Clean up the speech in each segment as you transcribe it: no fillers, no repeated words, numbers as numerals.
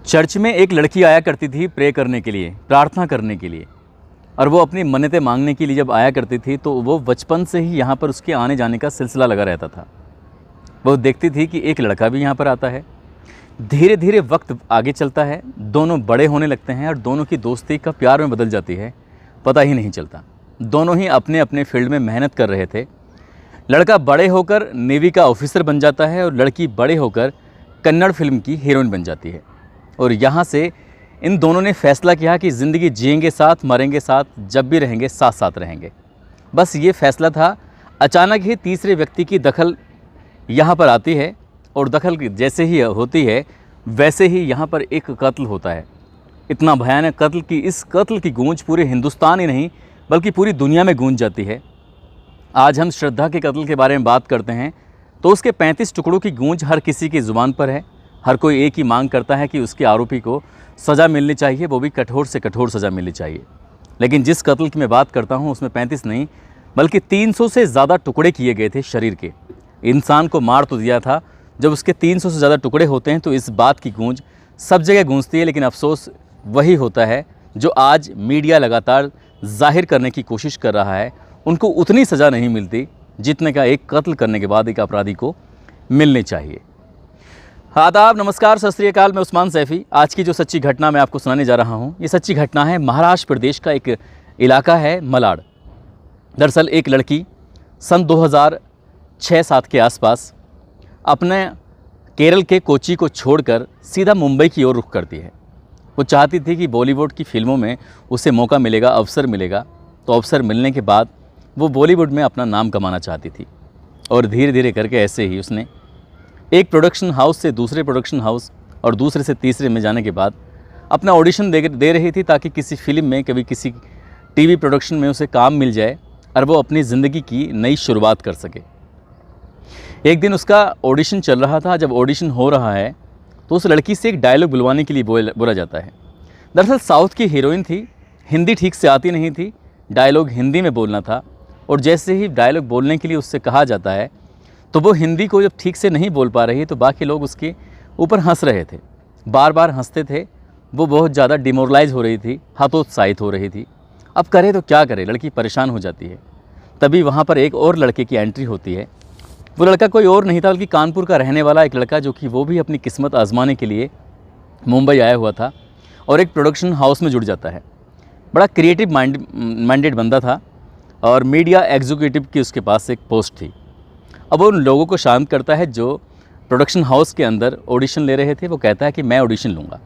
Church में एक लड़की आया करती थी प्रे करने के लिए, प्रार्थना करने के लिए, और वो अपनी मन्नतें मांगने के लिए जब आया करती थी तो वो बचपन से ही यहाँ पर उसके आने जाने का सिलसिला लगा रहता था। वो देखती थी कि एक लड़का भी यहाँ पर आता है। धीरे धीरे वक्त आगे चलता है, दोनों बड़े होने लगते हैं और दोनों की दोस्ती कब प्यार में बदल जाती है पता ही नहीं चलता। दोनों ही अपने अपने फील्ड में मेहनत कर रहे थे। लड़का बड़े होकर नेवी का ऑफिसर बन जाता है और लड़की बड़े होकर कन्नड़ फिल्म की हीरोइन बन जाती है। और यहाँ से इन दोनों ने फैसला किया कि ज़िंदगी जिएंगे साथ, मरेंगे साथ, जब भी रहेंगे साथ साथ रहेंगे। बस ये फैसला था। अचानक ही तीसरे व्यक्ति की दखल यहाँ पर आती है और दखल जैसे ही होती है वैसे ही यहाँ पर एक कत्ल होता है। इतना भयानक कत्ल कि इस कत्ल की गूंज पूरे हिंदुस्तान ही नहीं बल्कि पूरी दुनिया में गूंज जाती है। आज हम श्रद्धा के कत्ल के बारे में बात करते हैं तो उसके 35 टुकड़ों की गूंज हर किसी की ज़ुबान पर है। हर कोई एक ही मांग करता है कि उसके आरोपी को सज़ा मिलनी चाहिए, वो भी कठोर से कठोर सज़ा मिलनी चाहिए। लेकिन जिस कत्ल की मैं बात करता हूँ उसमें 35 नहीं बल्कि 300 से ज़्यादा टुकड़े किए गए थे शरीर के। इंसान को मार तो दिया था। जब उसके 300 से ज़्यादा टुकड़े होते हैं तो इस बात की गूंज सब जगह गूंजती है। लेकिन अफसोस वही होता है जो आज मीडिया लगातार जाहिर करने की कोशिश कर रहा है, उनको उतनी सज़ा नहीं मिलती जितने का एक कत्ल करने के बाद एक अपराधी को मिलनी चाहिए। आदाब, नमस्कार, सत श्री अकाल। मैं उस्मान सैफ़ी। आज की जो सच्ची घटना मैं आपको सुनाने जा रहा हूँ, ये सच्ची घटना है महाराष्ट्र प्रदेश का एक इलाका है मलाड। दरअसल एक लड़की सन 2006-07 के आसपास अपने केरल के कोच्चि को छोड़कर सीधा मुंबई की ओर रुख करती है। वो चाहती थी कि बॉलीवुड की फ़िल्मों में उसे मौका मिलेगा, अवसर मिलेगा। तो अवसर मिलने के बाद वो बॉलीवुड में अपना नाम कमाना चाहती थी। और धीरे धीरे करके ऐसे ही उसने एक प्रोडक्शन हाउस से दूसरे प्रोडक्शन हाउस और दूसरे से तीसरे में जाने के बाद अपना ऑडिशन दे रही थी ताकि किसी फिल्म में, कभी किसी टीवी प्रोडक्शन में उसे काम मिल जाए और वो अपनी ज़िंदगी की नई शुरुआत कर सके। एक दिन उसका ऑडिशन चल रहा था। जब ऑडिशन हो रहा है तो उस लड़की से एक डायलॉग बुलवाने के लिए बोला जाता है। दरअसल साउथ की हीरोइन थी, हिंदी ठीक से आती नहीं थी, डायलॉग हिंदी में बोलना था। और जैसे ही डायलॉग बोलने के लिए उससे कहा जाता है तो वो हिंदी को जब ठीक से नहीं बोल पा रही तो बाकी लोग उसके ऊपर हंस रहे थे, बार बार हंसते थे। वो बहुत ज़्यादा डिमोरलाइज हो रही थी, हतोत्साहित हो रही थी। अब करे तो क्या करे, लड़की परेशान हो जाती है। तभी वहाँ पर एक और लड़के की एंट्री होती है। वो लड़का कोई और नहीं था बल्कि कानपुर का रहने वाला एक लड़का, जो कि वो भी अपनी किस्मत आजमाने के लिए मुंबई आया हुआ था और एक प्रोडक्शन हाउस में जुड़ जाता है। बड़ा क्रिएटिव माइंडेड बंदा था और मीडिया एग्जीक्यूटिव की उसके पास एक पोस्ट थी। अब वो उन लोगों को शांत करता है जो प्रोडक्शन हाउस के अंदर ऑडिशन ले रहे थे। वो कहता है कि मैं ऑडिशन लूँगा।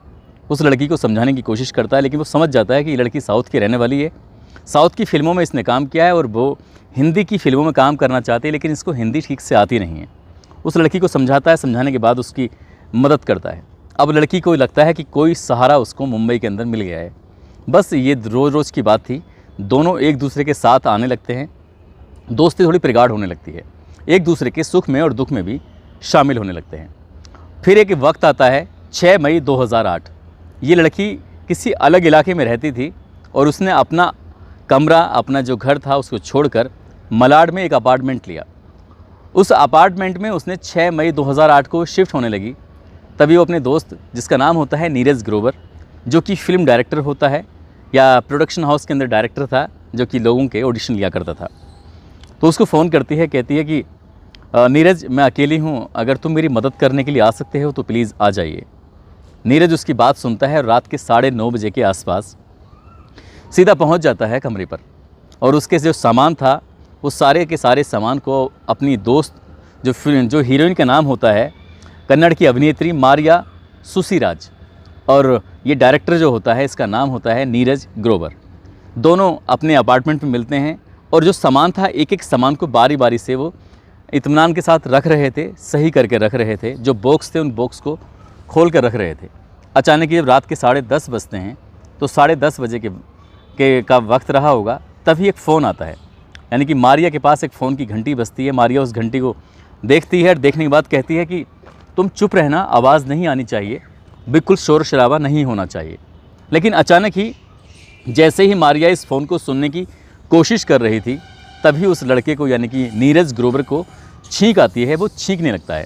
उस लड़की को समझाने की कोशिश करता है लेकिन वो समझ जाता है कि ये लड़की साउथ की रहने वाली है, साउथ की फ़िल्मों में इसने काम किया है और वो हिंदी की फ़िल्मों में काम करना चाहती है, लेकिन इसको हिंदी ठीक से आती नहीं है। उस लड़की को समझाता है, समझाने के बाद उसकी मदद करता है। अब लड़की को लगता है कि कोई सहारा उसको मुंबई के अंदर मिल गया है। बस ये रोज़ रोज़ की बात थी। दोनों एक दूसरे के साथ आने लगते हैं, दोस्ती थोड़ी प्रगाढ़ होने लगती है, एक दूसरे के सुख में और दुख में भी शामिल होने लगते हैं। फिर एक वक्त आता है 6 मई 2008। ये लड़की किसी अलग इलाके में रहती थी और उसने अपना कमरा, अपना जो घर था उसको छोड़कर मलाड में एक अपार्टमेंट लिया। उस अपार्टमेंट में उसने 6 मई 2008 को शिफ्ट होने लगी। तभी वो अपने दोस्त, जिसका नाम होता है नीरज ग्रोवर, जो कि फ़िल्म डायरेक्टर होता है या प्रोडक्शन हाउस के अंदर डायरेक्टर था, जो कि लोगों के ऑडिशन लिया करता था, तो उसको फ़ोन करती है। कहती है कि नीरज, मैं अकेली हूँ, अगर तुम मेरी मदद करने के लिए आ सकते हो तो प्लीज़ आ जाइए। नीरज उसकी बात सुनता है और रात के 9:30 बजे के आसपास सीधा पहुँच जाता है कमरे पर और उसके जो सामान था वो सारे के सारे सामान को अपनी दोस्त, जो हीरोइन का नाम होता है कन्नड़ की अभिनेत्री मारिया सुसीराज, और ये डायरेक्टर जो होता है इसका नाम होता है नीरज ग्रोवर, दोनों अपने अपार्टमेंट में मिलते हैं। और जो सामान था, एक एक सामान को बारी बारी से वो इत्मीनान के साथ रख रहे थे, सही करके रख रहे थे। जो बॉक्स थे उन बॉक्स को खोल कर रख रहे थे। अचानक जब रात के 10:30 बजते हैं तो 10:30 बजे का वक्त रहा होगा, तभी एक फ़ोन आता है। यानी कि मारिया के पास एक फ़ोन की घंटी बजती है। मारिया उस घंटी को देखती है और देखने के बाद कहती है कि तुम चुप रहना, आवाज़ नहीं आनी चाहिए, बिल्कुल शोर शराबा नहीं होना चाहिए। लेकिन अचानक ही जैसे ही मारिया इस फ़ोन को सुनने की कोशिश कर रही थी, तभी उस लड़के को, यानी कि नीरज ग्रोवर को छींक आती है। वो छींकने लगता है।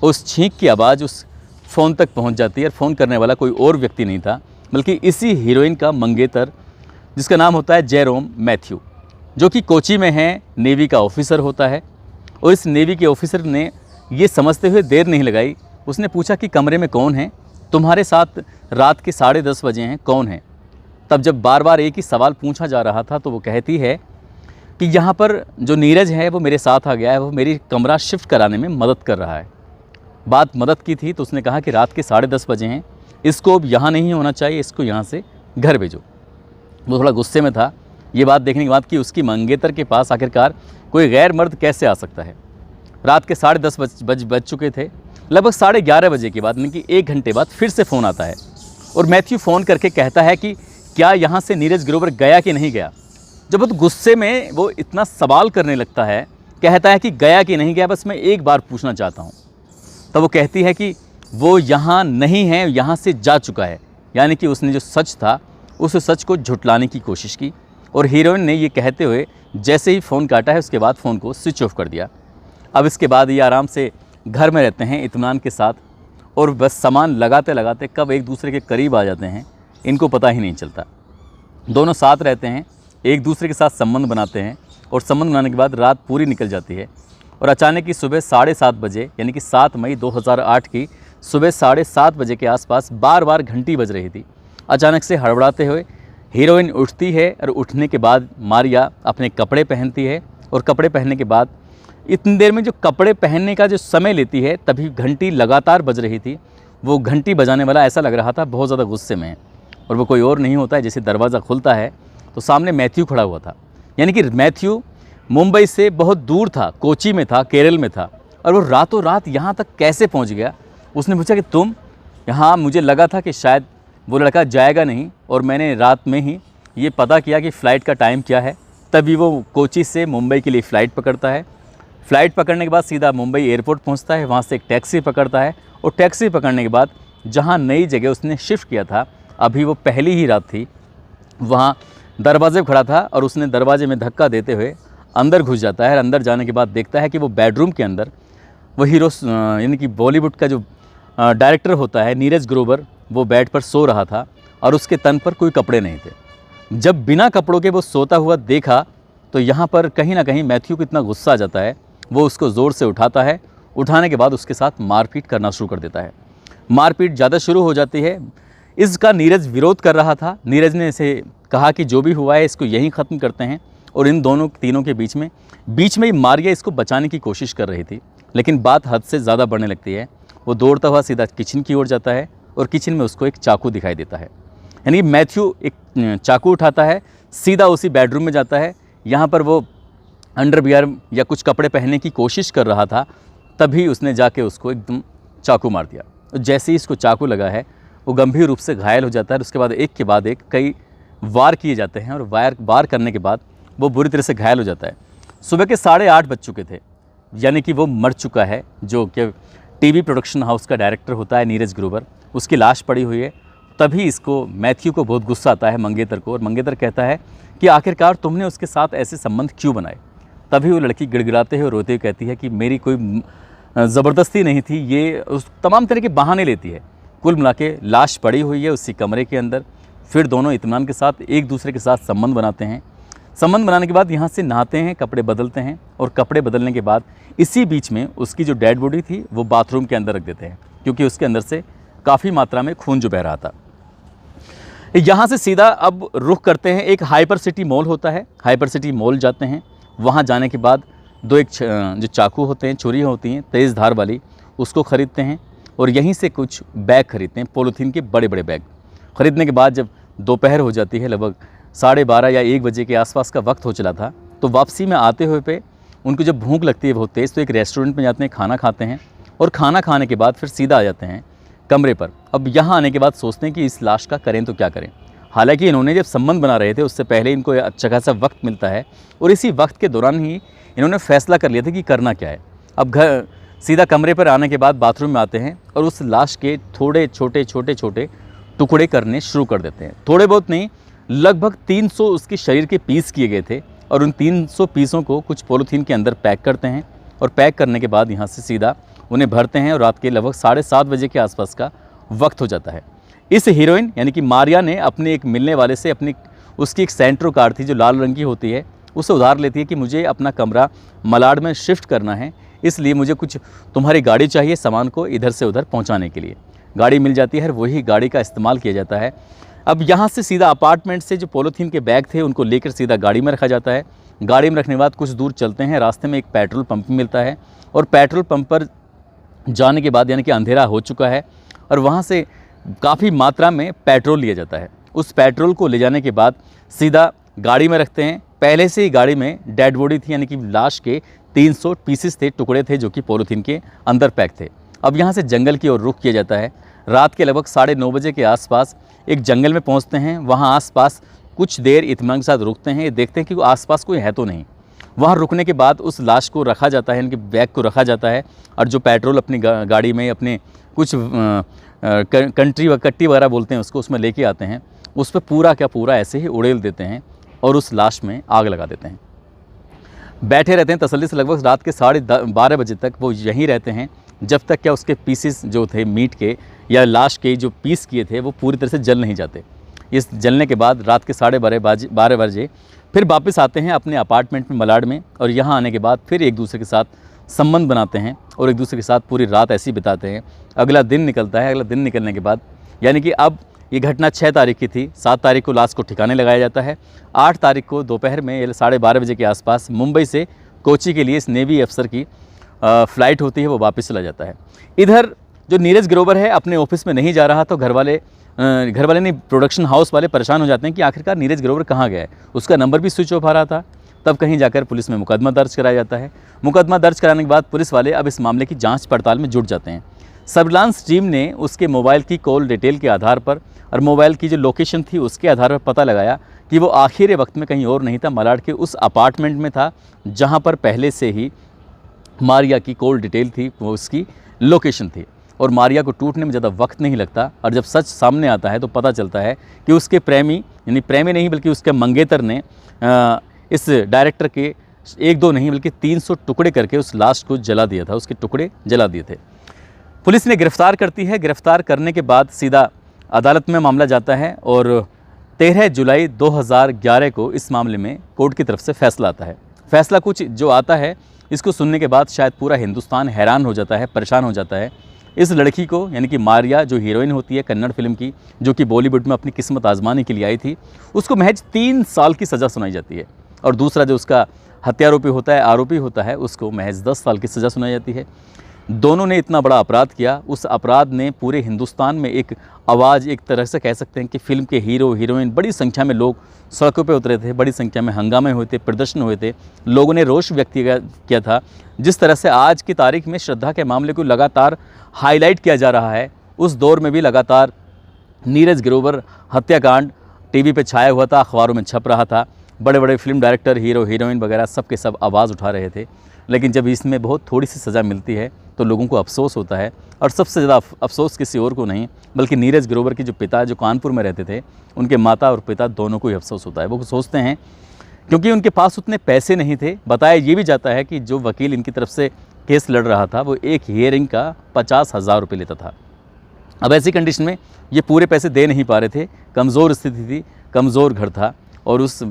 उस छींक की आवाज़ उस फ़ोन तक पहुंच जाती है। और फ़ोन करने वाला कोई और व्यक्ति नहीं था बल्कि इसी हीरोइन का मंगेतर, जिसका नाम होता है जेरोम मैथ्यू, जो कि कोची में है, नेवी का ऑफिसर होता है। और इस नेवी के ऑफिसर ने ये समझते हुए देर नहीं लगाई, उसने पूछा कि कमरे में कौन है, तुम्हारे साथ रात के 10:30 बजे हैं, कौन है। तब जब बार बार एक ही सवाल पूछा जा रहा था तो वो कहती है कि यहाँ पर जो नीरज है वो मेरे साथ आ गया है, वो मेरी कमरा शिफ्ट कराने में मदद कर रहा है। बात मदद की थी तो उसने कहा कि रात के 10:30 बजे हैं, इसको अब यहाँ नहीं होना चाहिए, इसको यहाँ से घर भेजो। वो थोड़ा गुस्से में था ये बात देखने के बाद कि उसकी मंगेतर के पास आखिरकार कोई गैर मर्द कैसे आ सकता है। रात के 10:30 बज चुके थे। लगभग 11:30 बजे के बाद, यानी कि 1 घंटे बाद फिर से फ़ोन आता है और मैथ्यू फ़ोन करके कहता है कि क्या यहाँ से नीरज ग्रोवर गया कि नहीं गया। जब बहुत गुस्से में वो इतना सवाल करने लगता है, कहता है कि गया कि नहीं गया, बस मैं एक बार पूछना चाहता हूँ। तब वो कहती है कि वो यहाँ नहीं है, यहाँ से जा चुका है। यानी कि उसने जो सच था उस सच को झुटलाने की कोशिश की। और हीरोइन ने ये कहते हुए जैसे ही फ़ोन काटा है उसके बाद फ़ोन को स्विच ऑफ कर दिया। अब इसके बाद ये आराम से घर में रहते हैं इत्मीनान के साथ, और बस सामान लगाते लगाते कब एक दूसरे के करीब आ जाते हैं इनको पता ही नहीं चलता। दोनों साथ रहते हैं, एक दूसरे के साथ संबंध बनाते हैं, और संबंध बनाने के बाद रात पूरी निकल जाती है। और अचानक ही सुबह 7:30 बजे, यानी कि 7 मई 2008 की सुबह 7:30 बजे के आसपास बार बार घंटी बज रही थी। अचानक से हड़बड़ाते हुए हीरोइन उठती है, और उठने के बाद मारिया अपने कपड़े पहनती है। और कपड़े पहनने के बाद इतनी देर में जो कपड़े पहनने का जो समय लेती है, तभी घंटी लगातार बज रही थी। वो घंटी बजाने वाला ऐसा लग रहा था बहुत ज़्यादा गुस्से में है, और वो कोई और नहीं होता है। जैसे दरवाज़ा खुलता है तो सामने मैथ्यू खड़ा हुआ था। यानी कि मैथ्यू मुंबई से बहुत दूर था, कोची में था, केरल में था, और वो रातों रात यहाँ तक कैसे पहुँच गया। उसने पूछा कि तुम यहाँ, मुझे लगा था कि शायद वो लड़का जाएगा नहीं, और मैंने रात में ही ये पता किया कि फ़्लाइट का टाइम क्या है। तभी वो कोची से मुंबई के लिए फ़्लाइट पकड़ता है। फ़्लाइट पकड़ने के बाद सीधा मुंबई एयरपोर्ट पहुंचता है, वहां से एक टैक्सी पकड़ता है, और टैक्सी पकड़ने के बाद जहां नई जगह उसने शिफ्ट किया था, अभी वो पहली ही रात थी, वहां दरवाजे पर खड़ा था, और उसने दरवाजे में धक्का देते हुए अंदर घुस जाता है। अंदर जाने के बाद देखता है कि वो बेडरूम के अंदर वो हीरो, यानी कि बॉलीवुड का जो डायरेक्टर होता है नीरज ग्रोवर, वो बेड पर सो रहा था, और उसके तन पर कोई कपड़े नहीं थे। जब बिना कपड़ों के वो सोता हुआ देखा तो यहाँ पर कहीं ना कहीं मैथ्यू को इतना गुस्सा आ जाता है, वो उसको ज़ोर से उठाता है। उठाने के बाद उसके साथ मारपीट करना शुरू कर देता है। मारपीट ज़्यादा शुरू हो जाती है। इसका नीरज विरोध कर रहा था। नीरज ने इसे कहा कि जो भी हुआ है इसको यहीं ख़त्म करते हैं, और इन दोनों तीनों के बीच में ही मारिया इसको बचाने की कोशिश कर रही थी। लेकिन बात हद से ज़्यादा बढ़ने लगती है। वो दौड़ता हुआ सीधा किचन की ओर जाता है, और किचन में उसको एक चाकू दिखाई देता है। यानी मैथ्यू एक चाकू उठाता है, सीधा उसी बेडरूम में जाता है। यहाँ पर वो अंडरवियर या कुछ कपड़े पहनने की कोशिश कर रहा था, तभी उसने जाके उसको एकदम चाकू मार दिया। जैसे ही इसको चाकू लगा है वो गंभीर रूप से घायल हो जाता है। उसके बाद एक के बाद एक कई वार किए जाते हैं, और वार करने के बाद वो बुरी तरह से घायल हो जाता है। सुबह के 8:30 बज चुके थे, यानी कि वो मर चुका है। जो कि टीवी प्रोडक्शन हाउस का डायरेक्टर होता है नीरज ग्रोवर, उसकी लाश पड़ी हुई है। तभी इसको, मैथ्यू को बहुत गुस्सा आता है मंगेतर को, और मंगेतर कहता है कि आखिरकार तुमने उसके साथ ऐसे संबंध क्यों बनाए। तभी वो लड़की गिड़गिड़ाते हुए रोते हुए कहती है कि मेरी कोई ज़बरदस्ती नहीं थी। ये उस तमाम तरह के बहाने लेती है। कुल मिला के लाश पड़ी हुई है उसी कमरे के अंदर। फिर दोनों इत्मीनान के साथ एक दूसरे के साथ संबंध बनाते हैं। संबंध बनाने के बाद यहाँ से नहाते हैं, कपड़े बदलते हैं, और कपड़े बदलने के बाद इसी बीच में उसकी जो डेड बॉडी थी वो बाथरूम के अंदर रख देते हैं, क्योंकि उसके अंदर से काफ़ी मात्रा में खून जो बह रहा था। यहाँ से सीधा अब रुख करते हैं, एक हाइपर सिटी मॉल होता है, हाइपर सिटी मॉल जाते हैं। वहाँ जाने के बाद एक जो चाकू होते हैं, छुरी होती हैं तेज़ धार वाली, उसको ख़रीदते हैं, और यहीं से कुछ बैग खरीदते हैं, पॉलीथीन के बड़े बड़े बैग। ख़रीदने के बाद जब दोपहर हो जाती है, लगभग 12:30 या 1 बजे के आसपास का वक्त हो चला था, तो वापसी में आते हुए पे उनको जब भूख लगती है बहुत तेज़, तो एक रेस्टोरेंट में जाते हैं, खाना खाते हैं, और खाना खाने के बाद फिर सीधा आ जाते हैं कमरे पर। अब यहाँ आने के बाद सोचते हैं कि इस लाश का करें तो क्या करें। हालांकि इन्होंने जब संबंध बना रहे थे उससे पहले इनको अच्छा खासा वक्त मिलता है, और इसी वक्त के दौरान ही इन्होंने फैसला कर लिया था कि करना क्या है। अब घर सीधा कमरे पर आने के बाद बाथरूम में आते हैं, और उस लाश के थोड़े छोटे टुकड़े करने शुरू कर देते हैं। थोड़े बहुत नहीं, लगभग 300 उसके शरीर के पीस किए गए थे, और उन 300 पीसों को कुछ पॉलीथीन के अंदर पैक करते हैं, और पैक करने के बाद यहाँ से सीधा उन्हें भरते हैं और रात के लगभग 7:30 बजे के आसपास का वक्त हो जाता है। इस हीरोइन यानी कि मारिया ने अपने एक मिलने वाले से उसकी एक सेंट्रो कार थी जो लाल रंग की होती है, उससे उधार लेती है कि मुझे अपना कमरा मलाड में शिफ्ट करना है, इसलिए मुझे कुछ तुम्हारी गाड़ी चाहिए सामान को इधर से उधर पहुंचाने के लिए। गाड़ी मिल जाती है और वही गाड़ी का इस्तेमाल किया जाता है। अब यहाँ से सीधा अपार्टमेंट से जो पॉलीथीन के बैग थे उनको लेकर सीधा गाड़ी में रखा जाता है। गाड़ी में रखने के बाद कुछ दूर चलते हैं, रास्ते में एक पेट्रोल पंप मिलता है और पेट्रोल पंप पर जाने के बाद यानी कि अंधेरा हो चुका है और वहाँ से काफ़ी मात्रा में पेट्रोल लिया जाता है। उस पेट्रोल को ले जाने के बाद सीधा गाड़ी में रखते हैं। पहले से ही गाड़ी में डेड बॉडी थी यानी कि लाश के 300 पीसेस थे, टुकड़े थे जो कि पॉलीथीन के अंदर पैक थे। अब यहाँ से जंगल की ओर रुख किया जाता है। रात के लगभग 9:30 बजे के आसपास एक जंगल में पहुँचते हैं। वहाँ आसपास कुछ देर इत्मीनान के साथ रुकते हैं, देखते हैं कि आसपास कोई है तो नहीं। वहाँ रुकने के बाद उस लाश को रखा जाता है, इनके बैग को रखा जाता है और जो पेट्रोल अपनी गाड़ी में अपने कुछ कट्टी वगैरह बोलते हैं उसको, उसमें लेके आते हैं। उस पर पूरा क्या पूरा ऐसे ही उड़ेल देते हैं और उस लाश में आग लगा देते हैं। बैठे रहते हैं तसल्ली से, लगभग रात के 12:30 बजे तक वो यहीं रहते हैं, जब तक क्या उसके पीसेस जो थे मीट के या लाश के जो पीस किए थे वो पूरी तरह से जल नहीं जाते। इस जलने के बाद रात के 12:30 बजे फिर वापस आते हैं अपने अपार्टमेंट में मलाड में और यहाँ आने के बाद फिर एक दूसरे के साथ संबंध बनाते हैं और एक दूसरे के साथ पूरी रात ऐसे ही बिताते हैं। अगला दिन निकलता है। अगला दिन निकलने के बाद यानी कि अब ये घटना 6 तारीख की थी, 7 तारीख को लाश को ठिकाने लगाया जाता है। 8 तारीख को दोपहर में 12:30 बजे के आसपास मुंबई से कोची के लिए इस नेवी अफसर की फ़्लाइट होती है, वो वापस चला जाता है। इधर जो नीरज ग्रोवर है अपने ऑफिस में नहीं जा रहा, तो घर वाले नहीं प्रोडक्शन हाउस वाले परेशान हो जाते हैं कि आखिरकार नीरज ग्रोवर कहाँ गया है। उसका नंबर भी स्विच ऑफ आ रहा था। तब कहीं जाकर पुलिस में मुकदमा दर्ज कराया जाता है। मुकदमा दर्ज कराने के बाद पुलिस वाले अब इस मामले की जांच पड़ताल में जुट जाते हैं। सर्विलांस टीम ने उसके मोबाइल की कॉल डिटेल के आधार पर और मोबाइल की जो लोकेशन थी उसके आधार पर पता लगाया कि वो आखिरी वक्त में कहीं और नहीं था, मलाड के उस अपार्टमेंट में था जहाँ पर पहले से ही मारिया की कॉल डिटेल थी, वो उसकी लोकेशन थी। और मारिया को टूटने में ज़्यादा वक्त नहीं लगता और जब सच सामने आता है तो पता चलता है कि उसके प्रेमी यानी प्रेमी नहीं बल्कि उसके मंगेतर ने इस डायरेक्टर के 1-2 नहीं बल्कि 300 टुकड़े करके उस लाश को जला दिया था, उसके टुकड़े जला दिए थे। पुलिस ने गिरफ्तार करती है। गिरफ्तार करने के बाद सीधा अदालत में मामला जाता है और 13 जुलाई 2011 को इस मामले में कोर्ट की तरफ से फैसला आता है। फैसला कुछ जो आता है इसको सुनने के बाद शायद पूरा हिंदुस्तान हैरान हो जाता है, परेशान हो जाता है। इस लड़की को यानी कि मारिया जो हीरोइन होती है कन्नड़ फिल्म की, जो कि बॉलीवुड में अपनी किस्मत आजमाने के लिए आई थी, उसको महज 3 साल की सज़ा सुनाई जाती है और दूसरा जो उसका हत्यारोपी होता है, आरोपी होता है, उसको महज 10 साल की सज़ा सुनाई जाती है। दोनों ने इतना बड़ा अपराध किया, उस अपराध ने पूरे हिंदुस्तान में एक आवाज़, एक तरह से कह सकते हैं कि फिल्म के हीरो हीरोइन, बड़ी संख्या में लोग सड़कों पे उतरे थे, बड़ी संख्या में हंगामे हुए थे, प्रदर्शन हुए थे, लोगों ने रोष व्यक्त किया था। जिस तरह से आज की तारीख में श्रद्धा के मामले को लगातार हाईलाइट किया जा रहा है, उस दौर में भी लगातार नीरज ग्रोवर हत्याकांड टीवी पे छाया हुआ था, अखबारों में छप रहा था। बड़े बड़े फिल्म डायरेक्टर, हीरो हीरोइन वगैरह सब के सब आवाज़ उठा रहे थे। लेकिन जब इसमें बहुत थोड़ी सी सज़ा मिलती है तो लोगों को अफसोस होता है और सबसे ज़्यादा अफसोस किसी और को नहीं बल्कि नीरज ग्रोवर के जो पिता जो कानपुर में रहते थे, उनके माता और पिता दोनों को ही अफसोस होता है। वो सोचते हैं क्योंकि उनके पास उतने पैसे नहीं थे। बताया ये भी जाता है कि जो वकील इनकी तरफ से केस लड़ रहा था वो एक हियरिंग का 50,000 रुपये लेता था। अब ऐसी कंडीशन में ये पूरे पैसे दे नहीं पा रहे थे, कमज़ोर स्थिति थी, कमज़ोर घर था और उस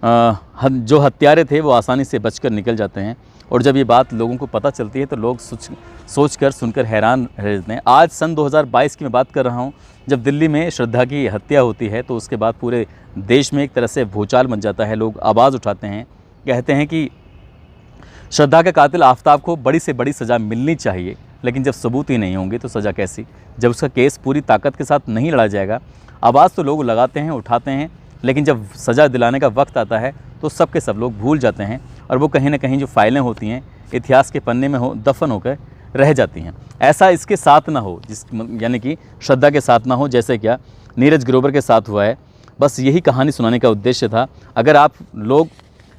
जो हत्यारे थे वो आसानी से बचकर निकल जाते हैं। और जब ये बात लोगों को पता चलती है तो लोग सोचकर सुनकर हैरान रह जाते हैं। आज सन 2022 की मैं बात कर रहा हूँ, जब दिल्ली में श्रद्धा की हत्या होती है तो उसके बाद पूरे देश में एक तरह से भूचाल मच जाता है। लोग आवाज़ उठाते हैं, कहते हैं कि श्रद्धा के कातिल आफताब को बड़ी से बड़ी सज़ा मिलनी चाहिए, लेकिन जब सबूत ही नहीं होंगे तो सज़ा कैसी? जब उसका केस पूरी ताकत के साथ नहीं लड़ा जाएगा, आवाज़ तो लोग लगाते हैं, उठाते हैं, लेकिन जब सज़ा दिलाने का वक्त आता है तो सब के सब लोग भूल जाते हैं और वो कहीं ना कहीं जो फाइलें होती हैं इतिहास के पन्ने में दफन होकर रह जाती हैं। ऐसा इसके साथ ना हो, यानी कि श्रद्धा के साथ ना हो, जैसे क्या नीरज ग्रोवर के साथ हुआ है। बस यही कहानी सुनाने का उद्देश्य था। अगर आप लोग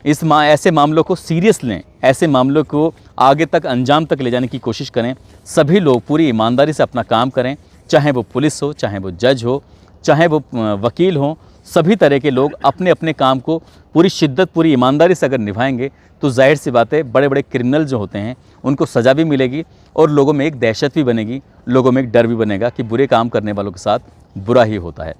ऐसे मामलों को सीरियस लें, ऐसे मामलों को आगे तक अंजाम तक ले जाने की कोशिश करें, सभी लोग पूरी ईमानदारी से अपना काम करें, चाहे वो पुलिस हो, चाहे वो जज हो, चाहे वो वकील हो, सभी तरह के लोग अपने अपने काम को पूरी शिद्दत, पूरी ईमानदारी से अगर निभाएंगे तो जाहिर सी बात है बड़े बड़े क्रिमिनल जो होते हैं उनको सज़ा भी मिलेगी और लोगों में एक दहशत भी बनेगी, लोगों में एक डर भी बनेगा कि बुरे काम करने वालों के साथ बुरा ही होता है।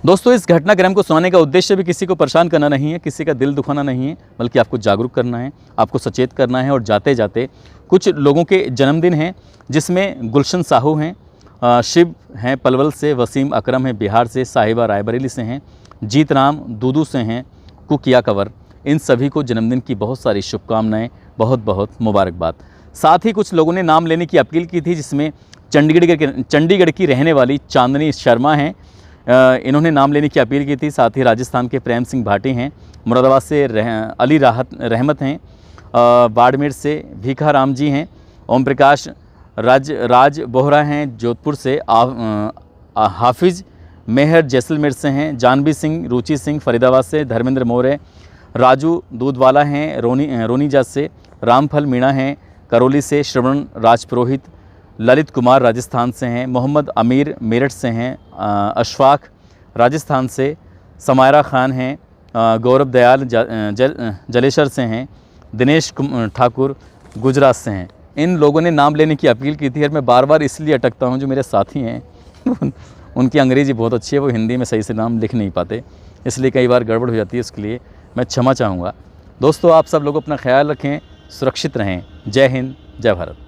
दोस्तों, इस घटनाक्रम को सुनाने का उद्देश्य भी किसी को परेशान करना नहीं है, किसी का दिल दुखाना नहीं है, बल्कि आपको जागरूक करना है, आपको सचेत करना है। और जाते जाते कुछ लोगों के जन्मदिन हैं जिसमें गुलशन साहू हैं, शिव हैं पलवल से, वसीम अकरम हैं बिहार से, साहिबा रायबरेली से हैं, जीत राम दूदू से हैं, कुकिया कंवर। इन सभी को जन्मदिन की बहुत सारी शुभकामनाएं, बहुत बहुत मुबारकबाद। साथ ही कुछ लोगों ने नाम लेने की अपील की थी, जिसमें चंडीगढ़ की रहने वाली चांदनी शर्मा हैं, इन्होंने नाम लेने की अपील की थी। साथ ही राजस्थान के प्रेम सिंह भाटी हैं, मुरादाबाद से अली रहमत हैं, बाड़मेर से भीखा राम जी हैं, ओम प्रकाश राज बोहरा हैं, जोधपुर से हाफिज़ मेहर जैसलमेर से हैं, जानवी सिंह रुचि सिंह फरीदाबाद से, धर्मेंद्र मौर्य राजू दूधवाला हैं रोनीजा से, रामफल मीणा हैं करौली से, श्रवण राजपुरोहित ललित कुमार राजस्थान से हैं, मोहम्मद अमीर मेरठ से हैं, अशफाक राजस्थान से, समायरा खान हैं, गौरव दयाल जलेसर से हैं, दिनेश ठाकुर गुजरात से हैं। इन लोगों ने नाम लेने की अपील की थी और मैं बार बार इसलिए अटकता हूँ, जो मेरे साथी हैं उनकी अंग्रेज़ी बहुत अच्छी है, वो हिंदी में सही से नाम लिख नहीं पाते, इसलिए कई बार गड़बड़ हो जाती है, उसके लिए मैं क्षमा चाहूँगा। दोस्तों, आप सब लोग अपना ख्याल रखें, सुरक्षित रहें। जय हिंद, जय भारत।